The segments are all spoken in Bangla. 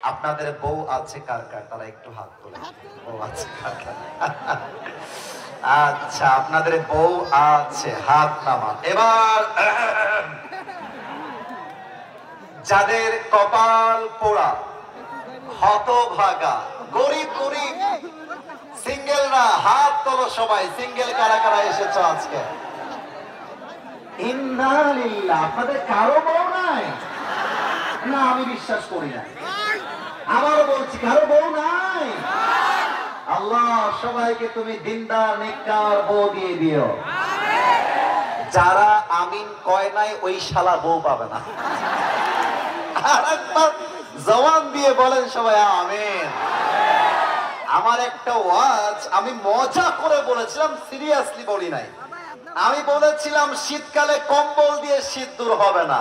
আপনাদের বউ আছে কার কার, তারা একটু হাত তোলে। বউ আছে কার কার? আচ্ছা, আপনাদের বউ আছে, হাত নামান। এবার যাদের কপাল পোড়া, হতভাগা, গরিব গরিব সিঙ্গেলরা হাত তোলো সবাই। সিঙ্গেল কারা কারা এসেছো আজকে? ইন্নালিল্লাহ। আপনাদের কারো বউ নাই? না, আমি বিশ্বাস করি না। আবারও বলছি, কারো বউ নাই? আল্লাহ সবাইকে তুমি দিনদার নেককার বউ দিয়ে দিও। যারা আমিন কয় নাই ওই শালা বউ পাবে না। আরেকবার জবান দিয়ে বলেন সবাই আমিন। আমার একটা ওয়াজ আমি মজা করে বলেছিলাম, সিরিয়াসলি বলি নাই। আমি বলেছিলাম শীতকালে কম্বল দিয়ে শীত দূর হবে না,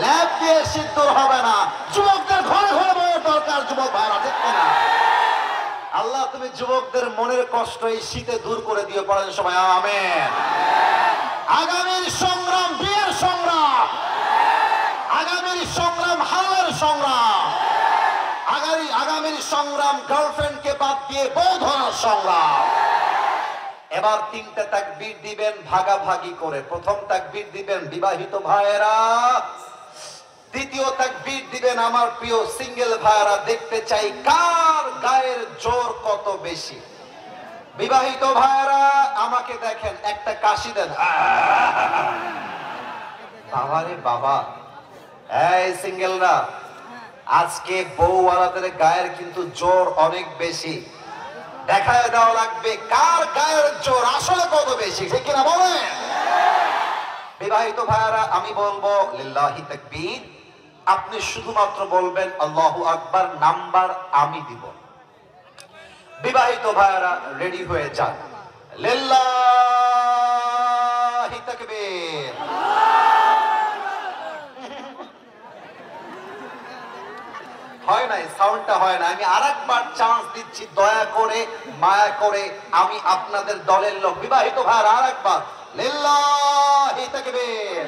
ল্যাপ দিয়ে শীত দূর হবে না, যুবকদের ঘরে ঘরে বউয়ের দরকার। যুবক ভাইরা, ঠিক না? আল্লাহ তুমি যুবকদের মনের কষ্ট এই শীতে দূর করে দিও। পড়েন সবাই আমিন। আগামীর সংগ্রাম বিয়ের সংগ্রাম, আগামীর সংগ্রাম হালাল সংগ্রাম, আগামীর সংগ্রাম গার্লফ্রেন্ডকে বাদ দিয়ে বউ ধরার সংগ্রাম। এবার তিনটা তাকবীর দিবেন ভাগাভাগি করে। প্রথম তাকবীর দিবেন বিবাহিত ভাইয়েরা, দ্বিতীয় তাকবীর দিবেন আমার প্রিয় সিঙ্গেল ভাইয়েরা। দেখতে চাই কার গায়ের জোর কত বেশি। বিবাহিত ভাইয়েরা আমাকে দেখেন, একটা কাশি দেন। বাবারে বাবা। এই সিঙ্গেলরা, আজকে বউওয়ালাদের গায়ের কিন্তু জোর অনেক বেশি। দেখায় দেওয়া লাগবে কার গায়ের জোর আসলে কত বেশি, ঠিক কিনা বলেন? বিবাহিত ভাইয়ারা আমি বলবো লিল্লাহি তাকবীর, আপনি শুধুমাত্র বলবেন আল্লাহু আকবার, নাম্বার আমি দিব। বিবাহিত ভাইয়ারা রেডি হয়ে যান। লিল্লাহি তাকবীর। হয় নাই, সাউন্ডটা হয় না। আমি আরেকবার চান্স দিচ্ছি, দয়া করে মায়া করে। আমি আপনাদের দলের লোক। বিবাহিত ভাইয়ারা আরেকবার লিল্লাহি তাকবীর।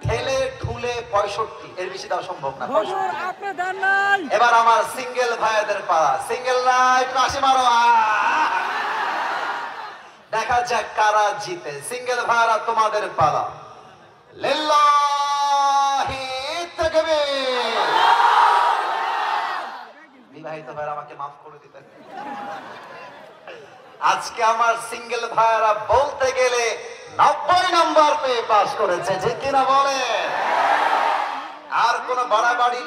ঠেলে ঠুলে 65, এর বেশি দেওয়া সম্ভব না। এবার আমার সিঙ্গেল ভাইয়াদের পালা। সিঙ্গেল না, একটু হাসি মারো। দেখা যাক কারা জিতে। সিঙ্গেল ভাইয়ারা তোমাদের পালা। লিল্লাহি তাকবীর। বিবাহিত ভাইয়ারা আমাকে মাফ করে দিবেন। আজকে আমার সিঙ্গেল ভাইয়ারা বলতে গেলে 90 নাম্বার পেয়ে পাস করেছে, ঠিক কিনা বলে? আর কোন বাড়াবাড়ি